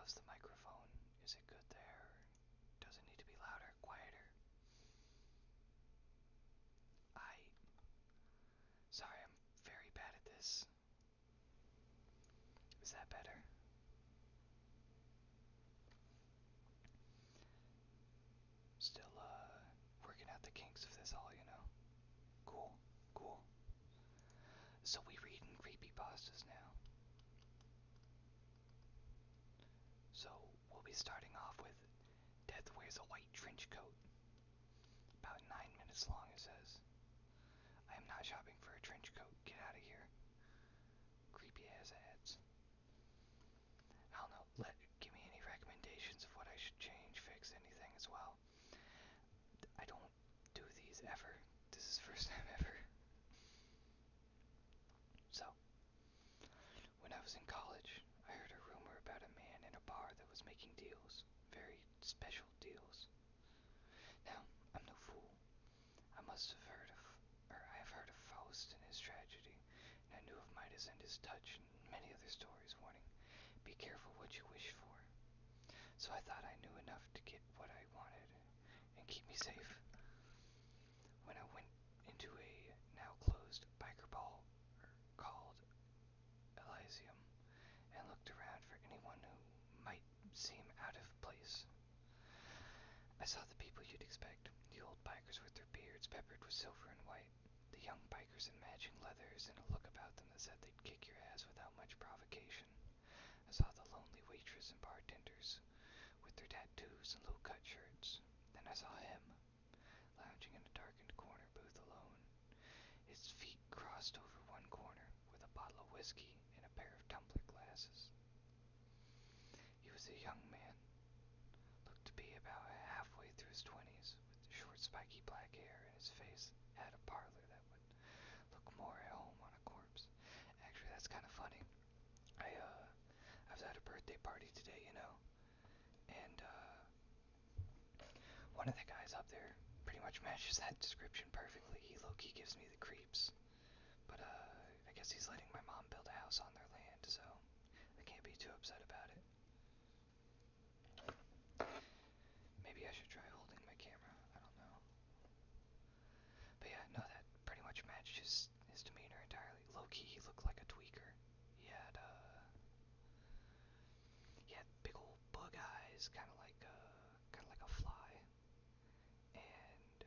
How's the microphone? Is it good there? Does it need to be louder, quieter? I. Sorry, I'm very bad at this. Is that better? Still, working out the kinks of this all, you know? Cool, cool. So we reading creepypastas now. So we'll be starting off with Death Wears a White Trench Coat. About 9 minutes long, it says. I am not shopping for a trench coat. Get out of here. Creepy ass ads. I don't know. Give me any recommendations of what I should change, fix, anything as well. I don't do these ever. This is the first time ever. So, when I was in college, I heard a rumor about a man in a bar that was making deals. Very special deals. Now, I'm no fool. I must have heard of, or I have heard of Faust and his tragedy, and I knew of Midas and his touch and many other stories warning, be careful what you wish for. So I thought I knew enough to get what I wanted and keep me safe. When I went into a now closed biker ball called Elysium and looked around for anyone who might seem out of place, I saw the people you'd expect, the old bikers with their beards peppered with silver and white, the young bikers in matching leathers and a look about them that said they'd kick your ass without much provocation. I saw the lonely waitress and bartenders with their tattoos and low-cut shirts. Then I saw him, lounging in a darkened corner booth alone, his feet crossed over one corner with a bottle of whiskey and a pair of tumbler glasses. He was a young man, looked to be about halfway through his 20s, with short spiky black hair, and his face had a parlor that would look more at home on a corpse. Actually, that's kind of funny. I was at a birthday party today, you know, and one of the guys up there pretty much matches that description perfectly. He low-key gives me the creeps. But I guess he's letting my mom build a house on their land, so I can't be too upset about it. Maybe I should try holding my camera. I don't know. But yeah, no, that pretty much matched his demeanor entirely. Low-key, he looked like a tweaker. He had big old bug eyes, kind of like a fly, and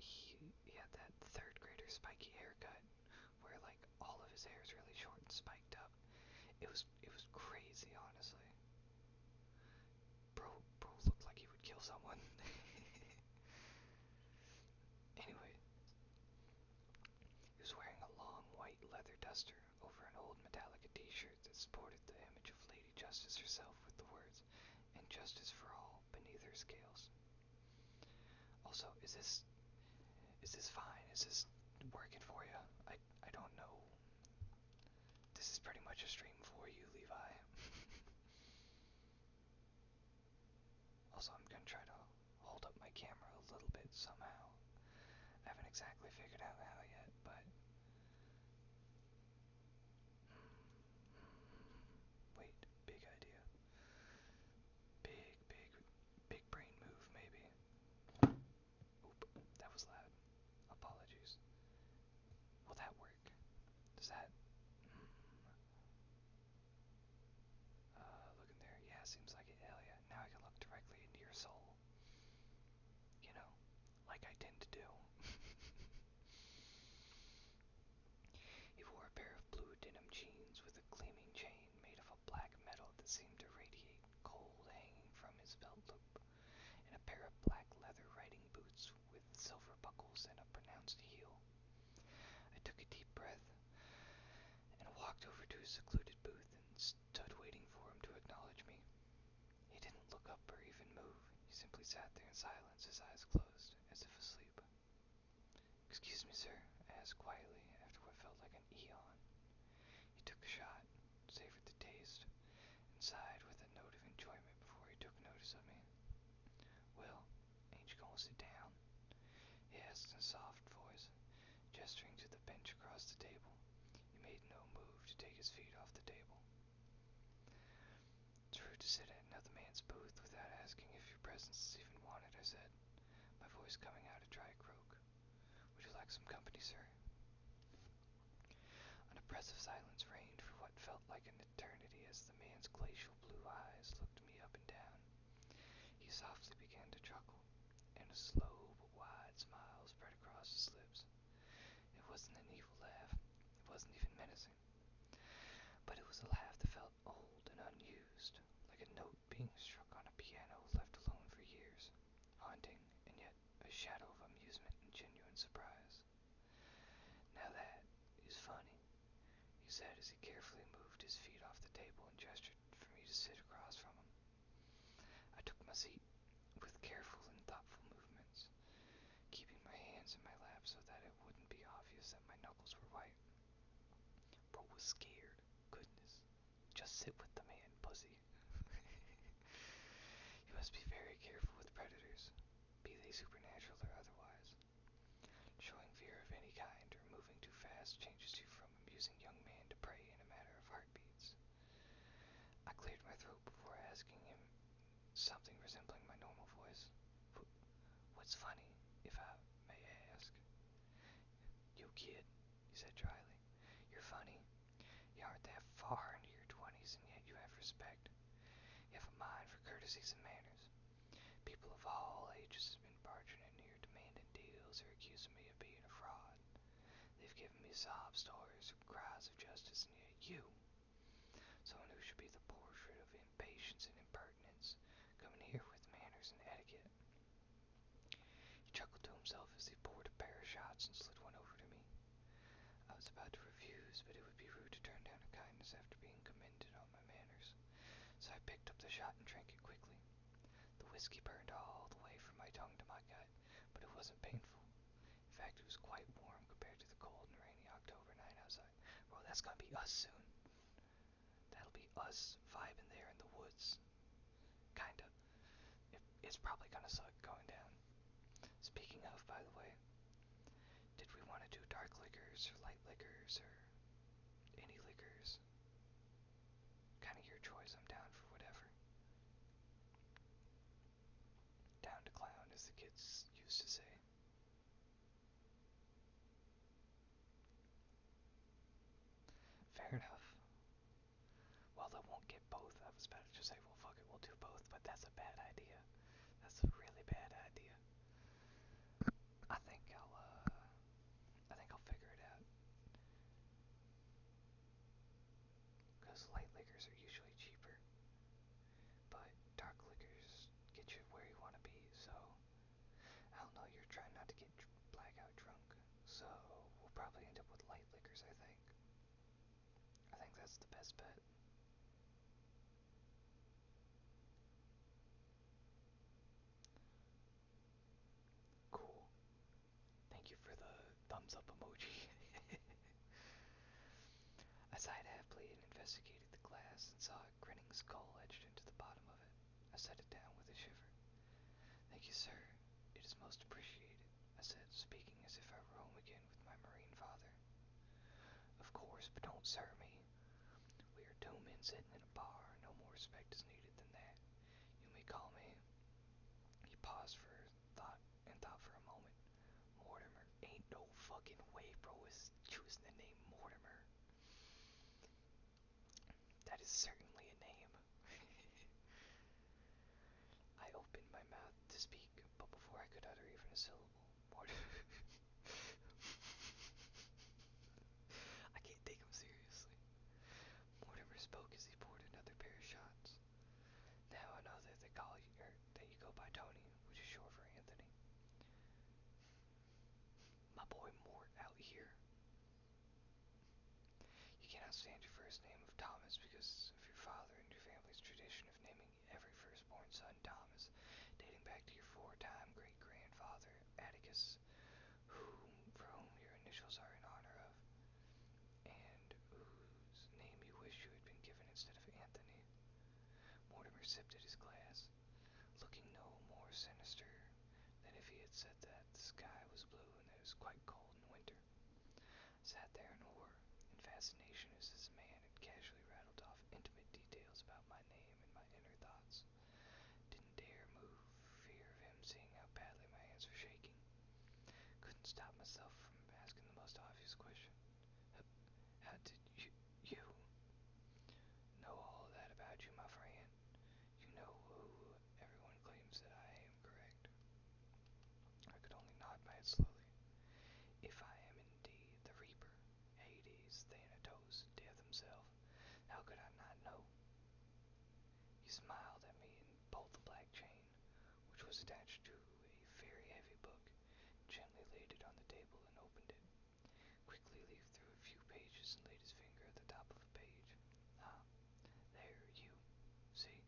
he had that third grader spiky haircut, where like all of his hair is really short and spiked up. It was crazy, honestly. Bro looked like he would kill someone. Anyway, he was wearing a long white leather duster over an old Metallica t-shirt that sported the image of Lady Justice herself with the words, "And justice for all," beneath her scales. Also, is this fine? Is this working for you? I don't know. This is pretty much a stream for you, Levi. Also, I'm gonna try to hold up my camera a little bit somehow. I haven't exactly figured out how yet, but wait, big idea. Big brain move, maybe. Oop, that was loud. Apologies. Will that work? Does that... look in there. Yeah, seems like it. Hell yeah. Now I can look directly into your soul. You know, like I tend to do. He wore a pair of blue denim jeans with a gleaming chain made of a black metal that seemed to radiate cold hanging from his belt loop, and a pair of black leather riding boots with silver buckles and a pronounced heel. I took a deep breath and walked over to his secluded booth and stood waiting for him to acknowledge me. He didn't look up or even move. He simply sat there in silence, his eyes closed, as if asleep. "Excuse me, sir," I asked quietly after what felt like an eon. He took a shot, savored the taste, and sighed with a note of enjoyment before he took notice of me. "Well, ain't you gonna sit down?" he asked in a soft voice, gesturing to the bench across the table. He made no move to take his feet off the table. to sit at another man's booth without asking if your presence is even wanted, I said, my voice coming out a dry croak. Would you like some company, sir? An oppressive silence reigned for what felt like an eternity as the man's glacial blue eyes looked me up and down. He softly began to chuckle, and a slow but wide smile spread across his lips. It wasn't an evil laugh. It wasn't even menacing. But it was a laugh that felt old and unused, like a note being struck on a piano left alone for years, haunting, and yet a shadow of amusement and genuine surprise. Now that is funny, he said as he carefully moved his feet off the table and gestured for me to sit across from him. I took my seat with careful and thoughtful movements, keeping my hands in my lap so that it wouldn't be obvious that my knuckles were white. Bro was scared. Goodness. Just sit with the man, pussy. You must be very careful with predators, be they supernatural or otherwise. Showing fear of any kind or moving too fast changes you from amusing young man to prey in a matter of heartbeats. I cleared my throat before asking him something resembling my normal voice. What's funny, if I may ask? You kid, he said dryly. You're funny. You aren't that far into your 20s, and yet you have respect. You have a mind for courtesies and manners. People of all ages have been barging in here demanding deals or accusing me of being a fraud. They've given me sob stories or cries of justice, and yet you, someone who should be the portrait of impatience and impertinence, coming here with manners and etiquette. He chuckled to himself as he poured a pair of shots and slid one over to me. I was about to refuse, but it would be rude to turn down a kindness after being commended on my manners, so I picked up the shot and drank it quickly. The whiskey burned all the way from my tongue to my gut, but it wasn't painful. In fact, it was quite warm compared to the cold and rainy October night outside. Bro, that's gonna be us soon. That'll be us vibing there in the woods. Kinda. It's probably gonna suck going down. Speaking of, by the way, did we want to do dark liquors or light liquors or any liquors? Kinda your choice, I'm down for whatever. Down to clown, as the kids used to say. Fair enough. Well, I won't get both. I was about to just say, well, fuck it, we'll do both, but that's a bad idea. That's a really bad idea. I think I'll figure it out. Because light liquors are usually cheaper, but dark liquors get you where you want to be, so I don't know, you're trying not to get blackout drunk, so we'll probably end up with light liquors, I think. I think that's the best bet. Cool. Thank you for the thumbs up emoji. I sighed happily and investigated the glass and saw a grinning skull etched into the bottom of it. I set it down with a shiver. Thank you, sir. It is most appreciated, I said, speaking as if I were home again with my marine father. Of course, but don't sir me. We are two men sitting in a bar. No more respect is needed than that. You may call me. He paused for thought for a moment. Mortimer. Ain't no fucking way, bro, is choosing the name Mortimer. That is certainly a name. I opened my mouth to speak, but before I could utter even a syllable, Mortimer. I can't take him seriously. Mortimer spoke as he poured another pair of shots. Now I know that they call you, or that you go by Tony, which is short for Anthony. My boy Mort out here. You cannot stand your first name of Thomas because of your father and your family's tradition of naming every firstborn son Thomas, dating back to your four-time great-grandfather Atticus, for whom your initials are in honor of, and whose name you wish you had been given instead of Anthony. Mortimer sipped at his glass, looking no more sinister than if he had said that the sky was blue and that it was quite cold in winter. I sat there in horror and fascination as this man had casually rattled off intimate details about my name and my inner stop myself from asking the most obvious question. How did you know all that about you, my friend? You know who everyone claims that I am, correct? I could only nod my head slowly. If I am indeed the Reaper, Hades, Thanatos, Death himself, how could I not know? He smiled at me and pulled the black chain, which was attached to a very heavy book, gently laid it on the table and opened it. Quickly leafed through a few pages and laid his finger at the top of a page. Ah, there, you. See?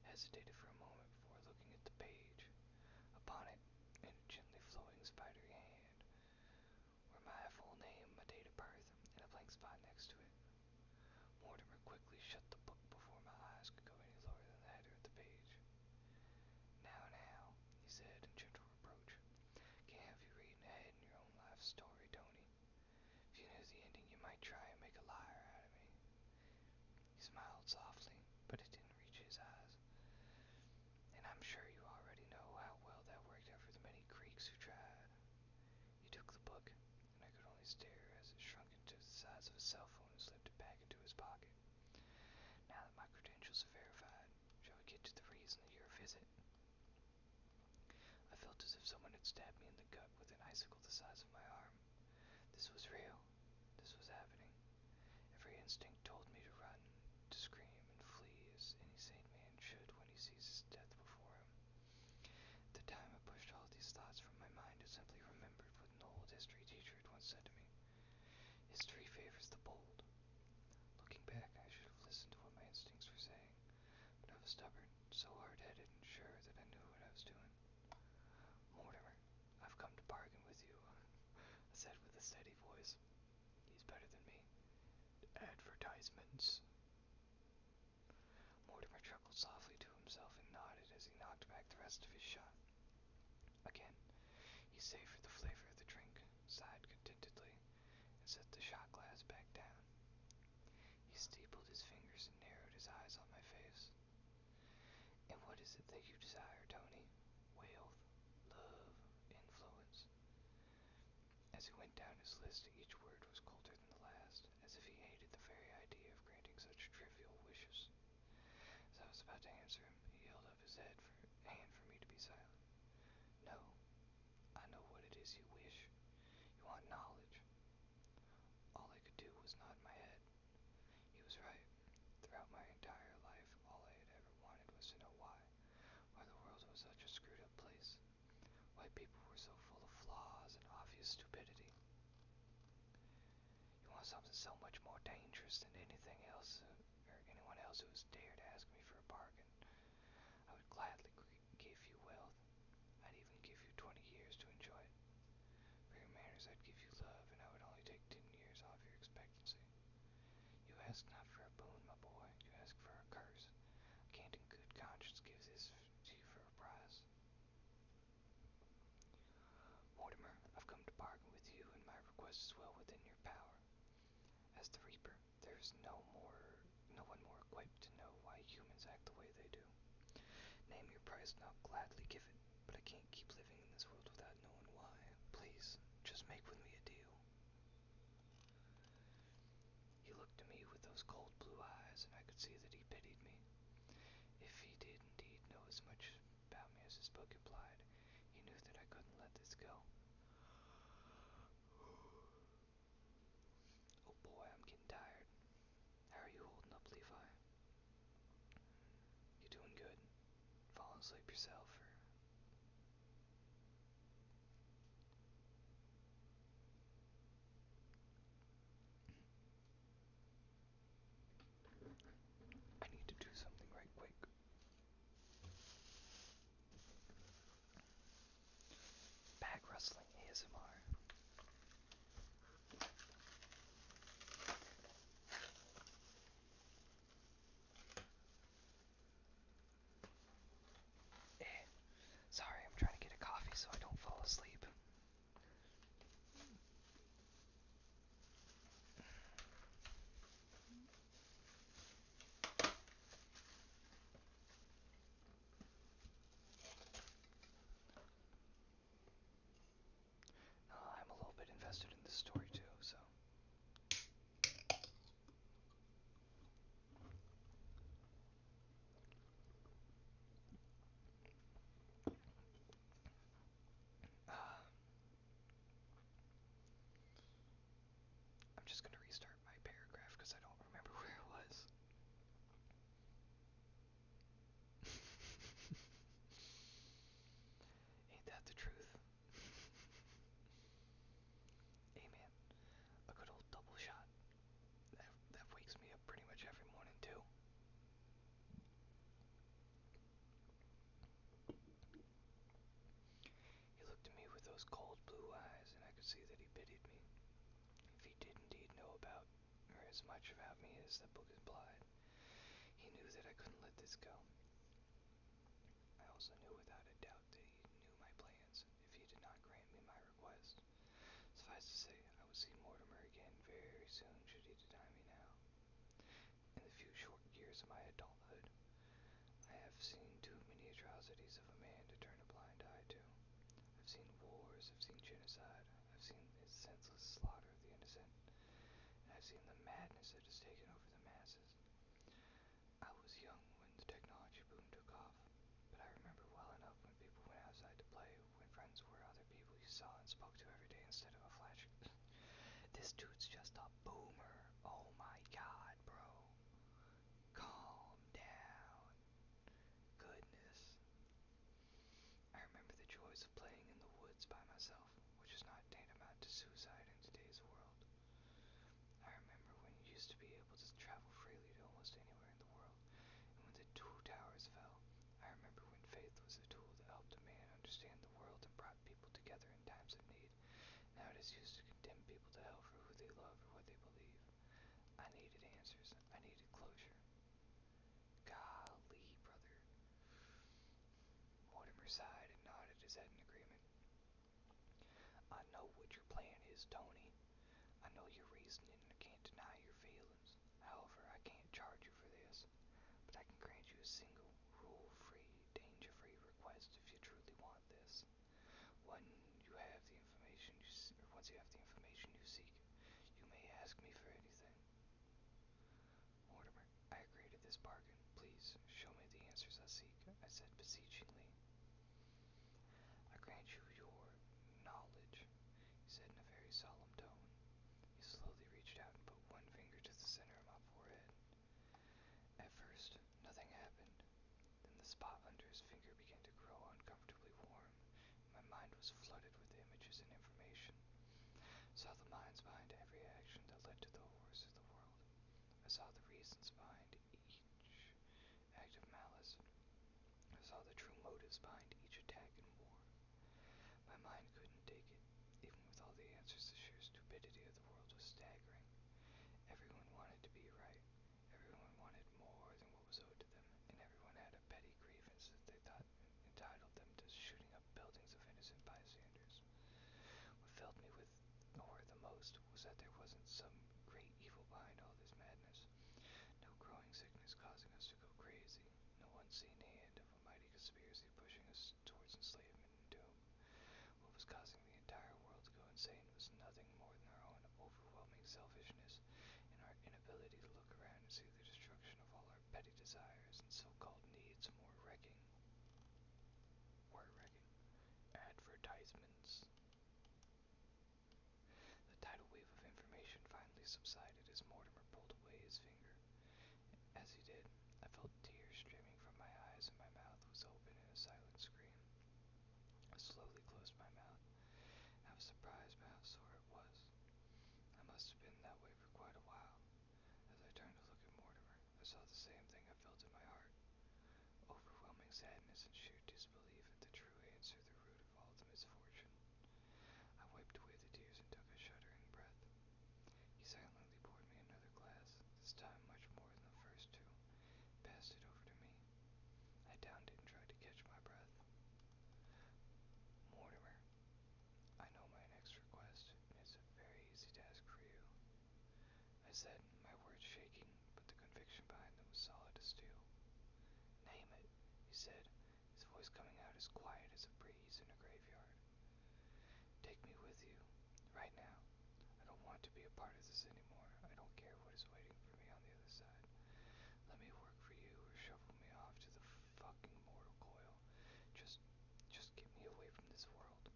Hesitated for a moment before looking at the page. Upon it, in a gently flowing spidery hand, were my full name, my date of birth, and a blank spot next to it. Mortimer quickly shut the book before my eyes could go any lower than the header of the page. Now, he said in gentle reproach, can't have you reading ahead in your own life story, Tony. If you knew the ending, you might try and make a liar out of me. He smiled softly, but it didn't reach his eyes. And I'm sure you already know how well that worked out for the many Greeks who tried. He took the book, and I could only stare as it shrunk into the size of a cell phone and slipped it back into his pocket. Now that my credentials are verified, shall we get to the reason of your visit? I felt as if someone had stabbed me in the gut with an icicle the size of my arm. This was real. This was happening. Every instinct told me to run, to scream and flee as any sane man should when he sees his death before him. At the time I pushed all these thoughts from my mind and simply remembered what an old history teacher had once said to me. History favors the bold. Looking back, I should have listened to what my instincts were saying, but I was stubborn, so hard-headed and sure that I knew what I was doing. Mortimer, I've come to bargain with you, I said with a steady voice. He's better than me. Advertisements. Mortimer chuckled softly to himself and nodded as he knocked back the rest of his shot. Again, he savored the flavor of the drink, sighed contentedly, and set the shot glass back down. He steepled his fingers and narrowed his eyes on my face. And what is it that you desire, Tony? Wealth, love, influence. As he went down his list, each word was colder than the last, as if he hated the very idea of granting such trivial wishes. As I was about to answer him, he held up his hand for me to be silent. No, I know what it is you wish. You want knowledge. All I could do was nod my head. He was right. Throughout my entire life, all I had ever wanted was to know why the world was such a screwed up place, why people were so full of flaws and obvious stupidity. You want something so much more dangerous than anything else, or anyone else who has dared ask me for a bargain. I would gladly give you wealth. I'd even give you 20 years to enjoy it. For your manners, I'd give you love, and I would only take 10 years off your expectancy. You ask not for a boon, my boy. You ask for a curse. I can't in good conscience give this to you for a price. Mortimer, I've come to bargain with you, and my request is well within your power. As the Reaper, there is no one more equipped to know why humans act the way they do. Name your price and I'll gladly give it, but I can't keep living in this world without knowing why. Please, just make with me a deal. He looked at me with those cold blue eyes, and I could see that he pitied me. If he did indeed know as much about me as his book implied, he knew that I couldn't let this go. Oh boy, I'm getting tired. How are you holding up, Levi? You doing good? Falling asleep yourself, or... I need to do something right quick. Bag rustling ASMR. story too, so. Uh, I'm just gonna restart my paragraph because I don't remember where it was. Ain't that the truth? Hey man, a good old double shot. That wakes me up pretty much every morning too. He looked at me with those cold blue eyes, and I could see that he pitied me. If he did indeed know about, or as much about me as the book implied, he knew that I couldn't let this go. I also knew without a doubt that he knew my plans if he did not grant me my request. Suffice to say, I would see Mortimer again very soon should he deny me now. In the few short years of my adulthood, I have seen too many atrocities of a man to turn a blind eye to. I've seen wars, I've seen genocide, I've seen the senseless slaughter of the innocent, and I've seen the madness that has taken over the masses. I was young when the technology boom took off, but I remember well enough when people went outside to play, when friends were other people you saw and spoke to every day instead of a flash. This dude's just a boomer. Oh my god, bro. Calm down. Goodness. I remember the joys of playing in the woods by myself, which is not tantamount to suicide in today's world. I remember when you used to be able to travel freely to almost anywhere in the world, and when the two towers fell. I remember when faith was a tool that helped a man understand the world and brought people together in times of need. Now it is used to condemn people to hell for who they love or what they believe. I needed answers. I needed closure. Golly, brother. Mortimer sighed and nodded his head in agreement. I know what your plan is, Tony. I know your reasoning and I can't deny your feelings. However, I can't charge you for this, but I can grant you a single, rule-free, danger-free request if you truly want this. When you have the information once you have the information you seek, you may ask me for anything. Mortimer, I agree to this bargain. Please, show me the answers I seek, I said beseechingly. I grant you your knowledge, he said in a very solemn tone. He slowly reached out and put one finger to the center of my forehead. At first, nothing happened. Then the spot under his finger began to grow uncomfortably warm. My mind was flooded with images and information. I saw the minds behind every action that led to the horrors of the world. I saw the reasons behind each act of malice. I saw the true motives behind each attack and war. My mind couldn't take it. Even with all the answers, the sheer stupidity of the world was staggering. Everyone wanted to be right. Everyone wanted more than what was owed to them, and everyone had a petty grievance that they thought entitled them to shooting up buildings of innocent bystanders. What filled me with horror the most was that there wasn't some great evil behind all this madness. No growing sickness causing us to go crazy. No unseen hand of a mighty conspiracy pushing us towards enslavement and doom. What was causing the entire world to go insane was nothing more than our own overwhelming selfishness and our inability to look around and see the destruction of all our petty desires and so-called needs were wrecking. Advertisements. The tidal wave of information finally subsided as Mortimer pulled away his finger. As he did, I felt tears streaming from my eyes and my mouth was open in a silent scream. I slowly closed my mouth. I was surprised by how sore it was. I must have been that way for quite a while. As I turned to look at Mortimer, I saw the same thing I felt in my heart. Overwhelming sadness and sheer disbelief at the true answer, the root of all the misfortune. I wiped away the tears and took a shuddering breath. He silently poured me another glass, this time much more than the first two, passed it over to me. I downed it and tried to catch my breath. Mortimer, I know my next request, and it's a very easy task for you, I said, my words shaking, but the conviction behind them was solid as steel. Name it, he said, his voice coming out as quiet as a breeze in a graveyard. Take me with you, right now. to be a part of this anymore. I don't care what is waiting for me on the other side. Let me work for you or shovel me off to the fucking mortal coil. Just, just get me away from this world.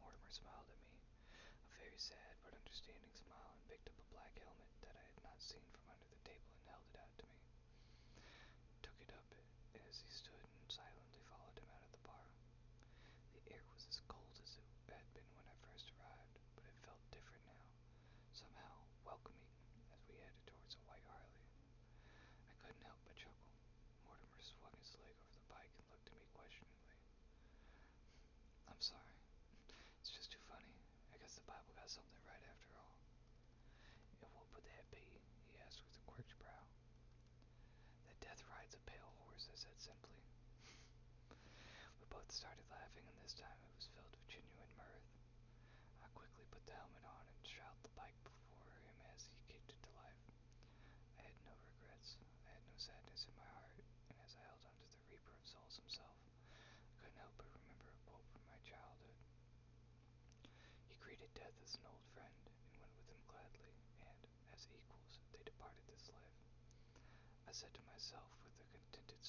Mortimer smiled at me, a very sad but understanding smile, and picked up a black helmet that I had not seen from under the table and held it out to me. Took it up as he stood and silently followed him out of the bar. The air was as cold as it had been when I first arrived, but it felt different now, somehow welcoming as we headed towards a white Harley. I couldn't help but chuckle. Mortimer swung his leg over the bike and looked at me questioningly. I'm sorry. It's just too funny. I guess the Bible got something right after all. And what would that be? He asked with a quirked brow. That death rides a pale horse, I said simply. We both started laughing, and this time it was filled with genuine mirth. I quickly put the helmet on and shot the bike before him as he kicked it to life. I had no regrets. I had no sadness in my heart, and as I held onto the Reaper of Souls himself, I couldn't help but remember a quote from my childhood. He greeted death as an old friend and went with him gladly, and, as equals, they departed this life. I said to myself with a contented